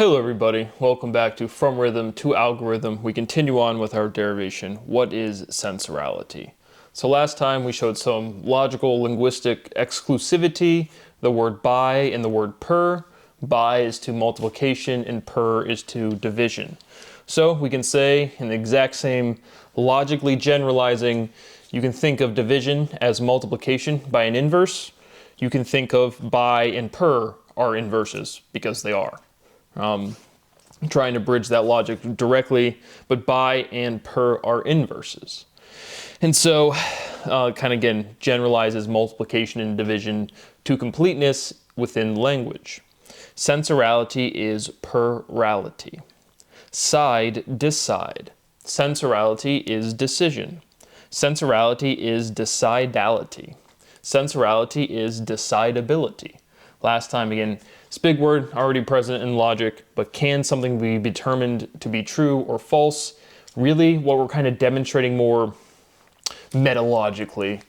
Hello everybody, welcome back to From Rhythm to Algorithm. We continue on with our derivation. What is sensorality? So last time we showed some logical linguistic exclusivity, the word by and the word per. By is to multiplication and per is to division. So we can say in the exact same logically generalizing, you can think of division as multiplication by an inverse. You can think of by and per are inverses because they are. Trying to bridge that logic directly, but by and per are inverses. And so, kind of again, generalizes multiplication and division to completeness within language. Sensorality is perality. Side, decide. Sensorality is decision. Sensorality is decidality. Sensorality is decidability. Last time, again, this big word already present in logic, but can something be determined to be true or false? Really, what we're kind of demonstrating more metalogically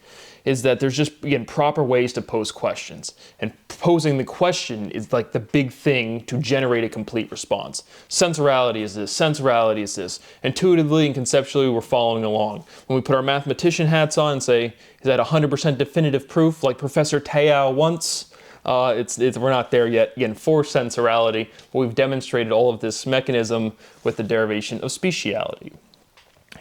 is that there's just, again, proper ways to pose questions. And posing the question is like the big thing to generate a complete response. Sensorality is this, sensorality is this. Intuitively and conceptually, we're following along. When we put our mathematician hats on and say, is that 100% definitive proof like Professor Teow once? We're not there yet. Again, for sensorality, but we've demonstrated all of this mechanism with the derivation of speciality.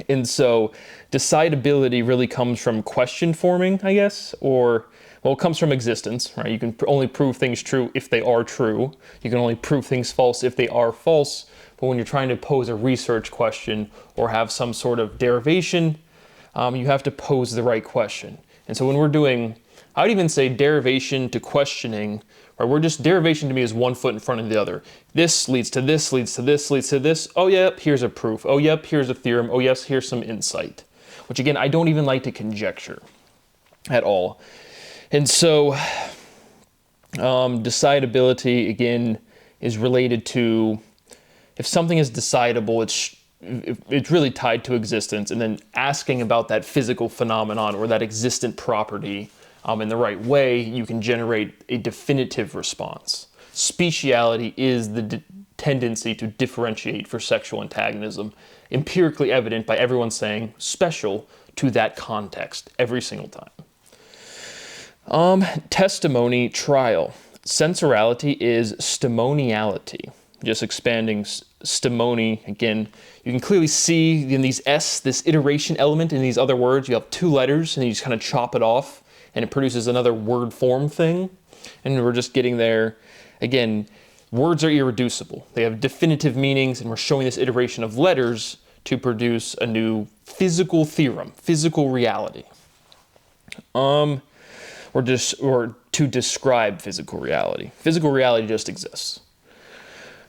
And so decidability really comes from question forming, I guess, or, well, it comes from existence, right? You can only prove things true if they are true. You can only prove things false if they are false. But when you're trying to pose a research question or have some sort of derivation, you have to pose the right question. And so when we're doing, I would even say derivation to questioning, right? Derivation to me is one foot in front of the other. This leads to this, leads to this, leads to this. Oh, yep, here's a proof. Oh, yep, here's a theorem. Oh, yes, here's some insight. Which, again, I don't even like to conjecture at all. And so decidability, again, is related to if something is decidable, it's really tied to existence, and then asking about that physical phenomenon or that existent property in the right way, you can generate a definitive response. Speciality is the tendency to differentiate for sexual antagonism, empirically evident by everyone saying special to that context every single time. Testimony, trial. Sensorality is stimoniality. Just expanding stimony, again, you can clearly see in these this iteration element in these other words, you have two letters and you just kind of chop it off and it produces another word form thing. And we're just getting there. Again, words are irreducible. They have definitive meanings, and we're showing this iteration of letters to produce a new physical theorem, physical reality. Or to describe physical reality. Physical reality just exists.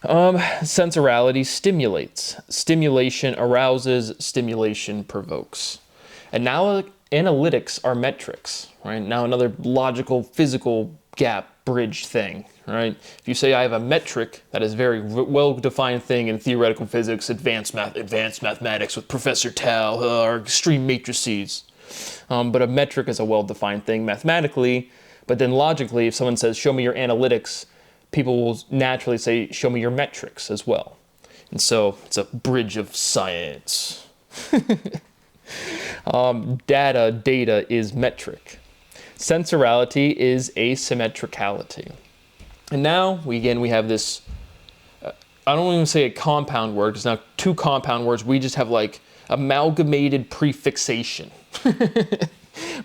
Sensorality stimulates. Stimulation arouses, stimulation provokes. And now analytics are metrics, right? Now another logical, physical gap bridge thing, right? If you say I have a metric, that is a very well-defined thing in theoretical physics, advanced mathematics with Professor Tao, or extreme matrices. But a metric is a well-defined thing mathematically, but then logically, if someone says, show me your analytics, people will naturally say, show me your metrics as well. And so it's a bridge of science. Data is metric. Sensorality is asymmetricality. And now, we have this, I don't even say a compound word, it's now two compound words, we just have like amalgamated prefixation.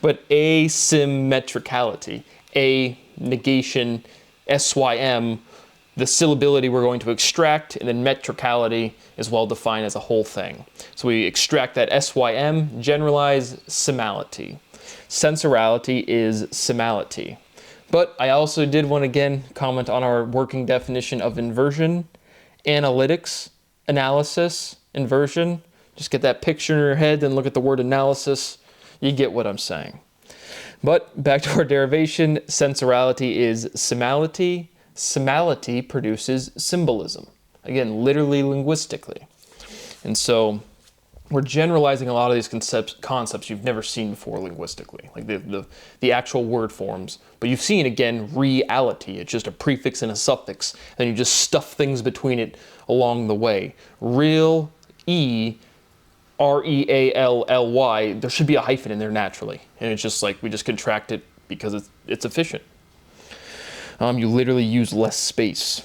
But asymmetricality, a negation, SYM, the syllability we're going to extract, and then metricality is well defined as a whole thing. So we extract that SYM, generalize symality. Sensorality is symality. But I also did want to again comment on our working definition of inversion, analytics, analysis, inversion. Just get that picture in your head, then look at the word analysis. You get what I'm saying. But back to our derivation, sensorality is symality. Symality produces symbolism. Again, literally linguistically. And so we're generalizing a lot of these concepts you've never seen before linguistically, like the actual word forms. But you've seen, again, reality. It's just a prefix and a suffix, and you just stuff things between it along the way. Real, R-E-A-L-L-Y, there should be a hyphen in there naturally. And it's just like, we just contract it because it's efficient. You literally use less space.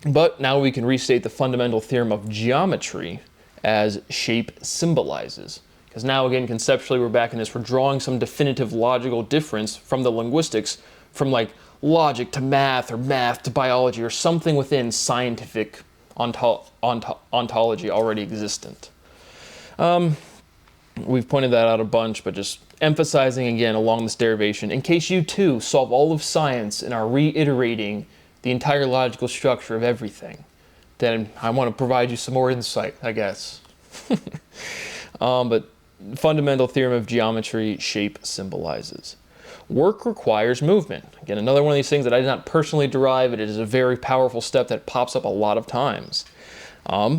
But now we can restate the fundamental theorem of geometry as shape symbolizes. Because now, again, conceptually, we're back in this. We're drawing some definitive logical difference from the linguistics, from like logic to math, or math to biology, or something within scientific ontology already existent. We've pointed that out a bunch, but just emphasizing again along this derivation, in case you too solve all of science and are reiterating the entire logical structure of everything, then I want to provide you some more insight, I guess. But fundamental theorem of geometry, shape symbolizes. Work requires movement. Again, another one of these things that I did not personally derive, it is a very powerful step that pops up a lot of times.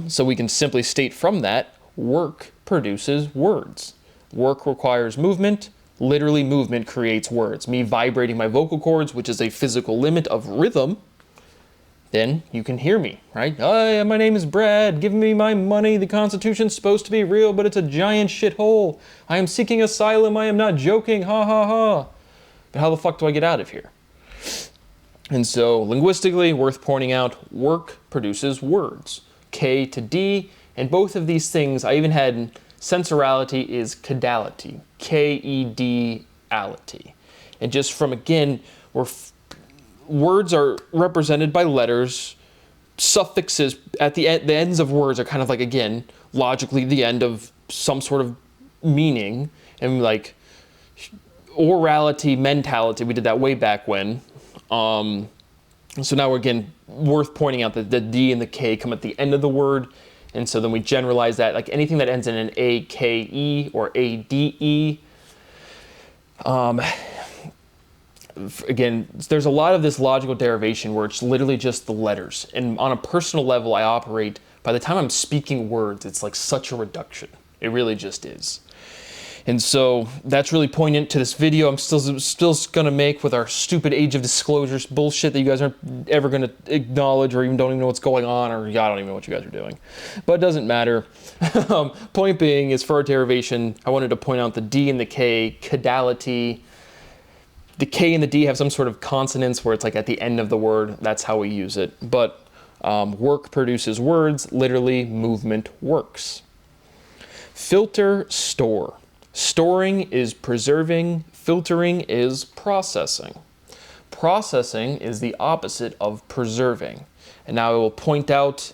So we can simply state from that, work produces words. Work requires movement. Literally, movement creates words. Me vibrating my vocal cords, which is a physical limit of rhythm, then you can hear me, right? Hi, my name is Brad. Give me my money. The Constitution's supposed to be real, but it's a giant shithole. I am seeking asylum. I am not joking. Ha ha ha. But how the fuck do I get out of here? And so, linguistically, worth pointing out, work produces words. K to D, and both of these things, I even had sensorality is kedality. K-E-D-ality. And just from, again, words are represented by letters. Suffixes at the ends of words are kind of like, again, logically the end of some sort of meaning. And like orality, mentality, we did that way back when. So now we're, again, worth pointing out that the D and the K come at the end of the word. And so then we generalize that, like anything that ends in an A-K-E or A-D-E. Again, there's a lot of this logical derivation where it's literally just the letters. And on a personal level, I operate, by the time I'm speaking words, it's like such a reduction. It really just is. And so that's really poignant to this video I'm still going to make with our stupid age of disclosures bullshit that you guys aren't ever going to acknowledge, or even don't even know what's going on, or I don't even know what you guys are doing. But it doesn't matter. Point being is, for our derivation, I wanted to point out the D and the K, kedality. The K and the D have some sort of consonants where it's like at the end of the word. That's how we use it. But work produces words. Literally, movement works. Filter, store. Storing is preserving. Filtering is processing. Processing is the opposite of preserving. And now I will point out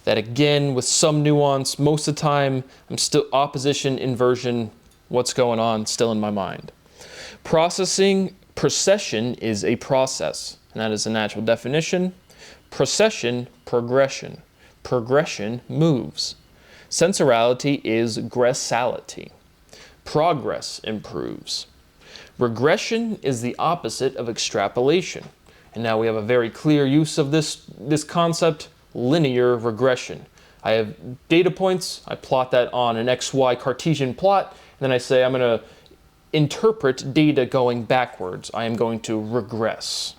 that, again, with some nuance, most of the time, I'm still opposition, inversion, what's going on still in my mind. Procession is a process, and that is a natural definition. Procession, progression. Progression moves. Sensorality is gressality. Progress improves. Regression is the opposite of extrapolation. And now we have a very clear use of this concept, linear regression. I have data points, I plot that on an XY Cartesian plot, and then I say I'm going to interpret data going backwards. I am going to regress.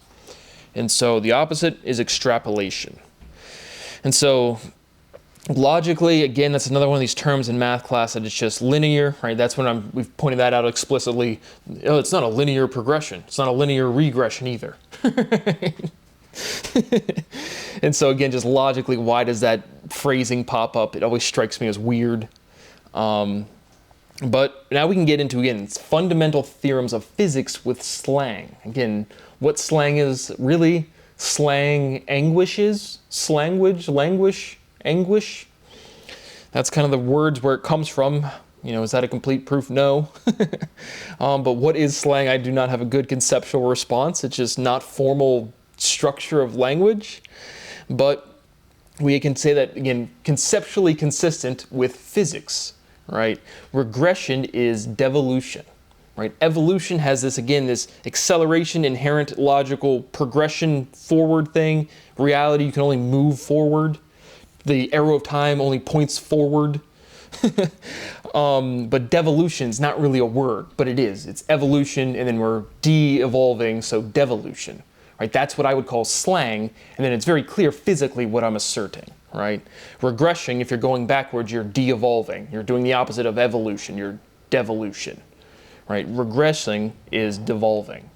And so the opposite is extrapolation. And so logically, again, that's another one of these terms in math class that it's just linear, right? That's when we've pointed that out explicitly. Oh, it's not a linear progression. It's not a linear regression either. And so again, just logically, why does that phrasing pop up? It always strikes me as weird. But now we can get into, again, fundamental theorems of physics with slang. Again, what slang is really? Slang anguish is? Slangwage, languish, anguish? That's kind of the words where it comes from. You know, is that a complete proof? No. But what is slang? I do not have a good conceptual response. It's just not formal structure of language. But we can say that, again, conceptually consistent with physics. Right? Regression is devolution, right? Evolution has this, again, this acceleration, inherent logical progression forward thing. Reality, you can only move forward. The arrow of time only points forward. But devolution is not really a word, but it is. It's evolution, and then we're de-evolving, so devolution, right? That's what I would call slang, and then it's very clear physically what I'm asserting, right? Regressing, if you're going backwards, you're de-evolving. You're doing the opposite of evolution, you're devolution, right? Regressing is devolving.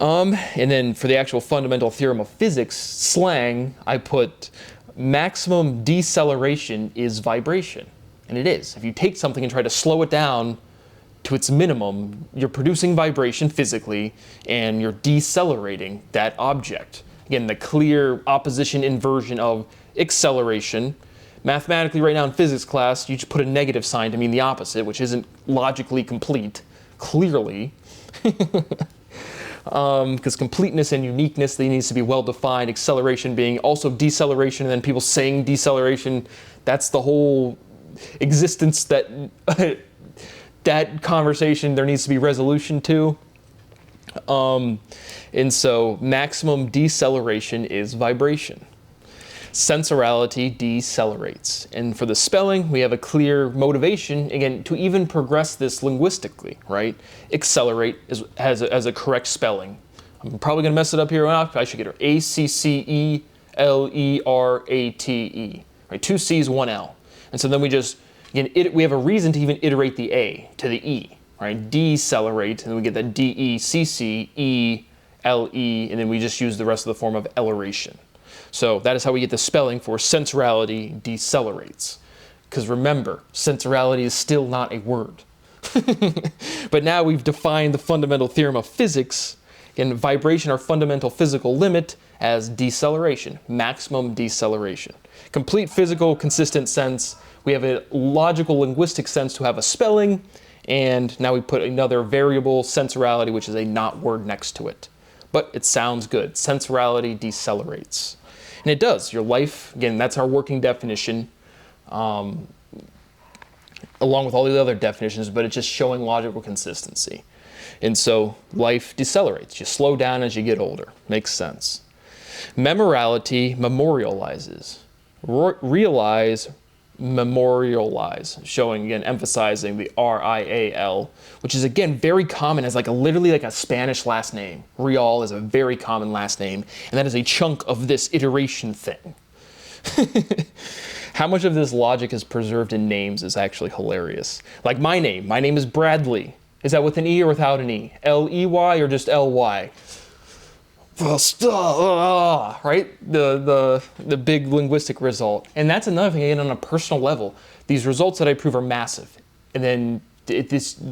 And then for the actual fundamental theorem of physics, slang, I put maximum deceleration is vibration. And it is. If you take something and try to slow it down to its minimum, you're producing vibration physically, and you're decelerating that object. Again, the clear opposition inversion of acceleration. Mathematically, right now in physics class, you just put a negative sign to mean the opposite, which isn't logically complete, clearly. Because completeness and uniqueness, they needs to be well defined. Acceleration being also deceleration, and then people saying deceleration, that's the whole existence that that conversation there needs to be resolution to. And so maximum deceleration is vibration. Sensorality decelerates. And for the spelling, we have a clear motivation, again, to even progress this linguistically, right? Accelerate has a correct spelling. I'm probably going to mess it up here. I should get it. A-C-C-E-L-E-R-A-T-E. Right? 2 C's, 1 L. And so then we just, again, we have a reason to even iterate the A to the E, right? Decelerate, and then we get that D-E-C-C-E-L-E, and then we just use the rest of the form of elleration. So that is how we get the spelling for sensorality decelerates. Because remember, sensorality is still not a word. But now we've defined the fundamental theorem of physics in vibration, our fundamental physical limit, as deceleration, maximum deceleration. Complete physical consistent sense. We have a logical linguistic sense to have a spelling, and now we put another variable, sensorality, which is a not word next to it. But it sounds good. Sensorality decelerates. And it does. Your life, again, that's our working definition, along with all the other definitions, but it's just showing logical consistency. And so life decelerates. You slow down as you get older. Makes sense. Memorality memorializes. Realize, memorialize, showing, again, emphasizing the R-I-A-L, which is, again, very common as literally like a Spanish last name. Real is a very common last name, and that is a chunk of this iteration thing. How much of this logic is preserved in names is actually hilarious. Like my name is Bradley. Is that with an E or without an E? L-E-Y or just L-Y? Right? The big linguistic result. And that's another thing, again, on a personal level. These results that I prove are massive. And then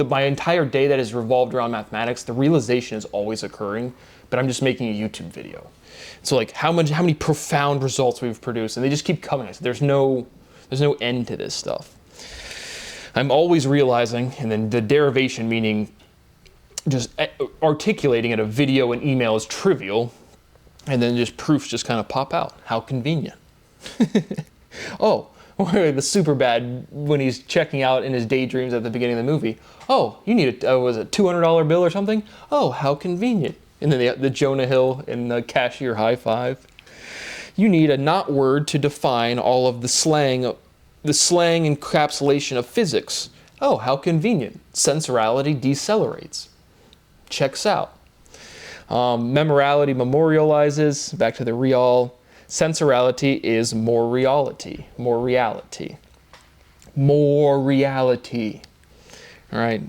my entire day that is revolved around mathematics, the realization is always occurring, but I'm just making a YouTube video. So like how many profound results we've produced, and they just keep coming. There's no end to this stuff. I'm always realizing, and then the derivation, meaning just articulating in a video and email, is trivial, and then just proofs just kind of pop out. How convenient. Oh, the super bad when he's checking out in his daydreams at the beginning of the movie. Oh, you need was it $200 bill or something? Oh, how convenient. And then the Jonah Hill and the cashier high five. You need a not word to define all of the slang encapsulation of physics. Oh, how convenient. Sensorality decelerates. Checks out. Memorality memorializes. Back to the real. Sensorality is more reality. More reality. More reality. All right.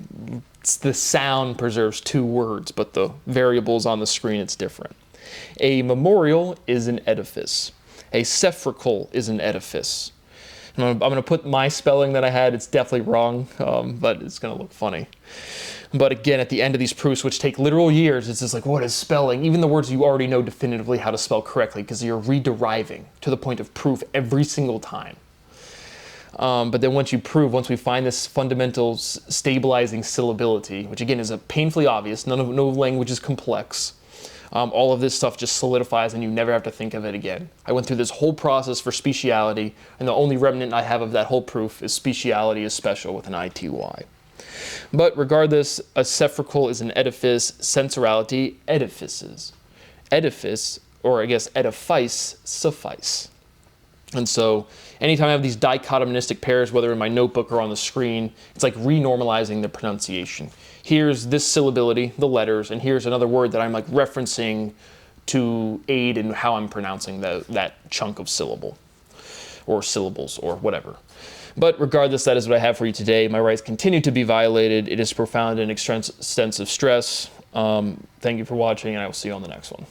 The sound preserves 2 words, but the variables on the screen, it's different. A memorial is an edifice. A sepulchre is an edifice. I'm going to put my spelling that I had. It's definitely wrong, but it's going to look funny. But again, at the end of these proofs, which take literal years, it's just like, what is spelling? Even the words you already know definitively how to spell correctly, because you're rederiving to the point of proof every single time. But then once we find this fundamental stabilizing syllability, which again is painfully obvious, no language is complex. All of this stuff just solidifies and you never have to think of it again. I went through this whole process for speciality, and the only remnant I have of that whole proof is speciality is special with an ITY. But regardless, a sepulchre is an edifice, sensorality, edifices. Edifice, or I guess edifice, suffice. And so anytime I have these dichotomistic pairs, whether in my notebook or on the screen, it's like renormalizing the pronunciation. Here's this syllability, the letters, and here's another word that I'm like referencing to aid in how I'm pronouncing that chunk of syllable or syllables or whatever. But regardless, that is what I have for you today. My rights continue to be violated. It is profound and extensive stress. Thank you for watching, and I will see you on the next one.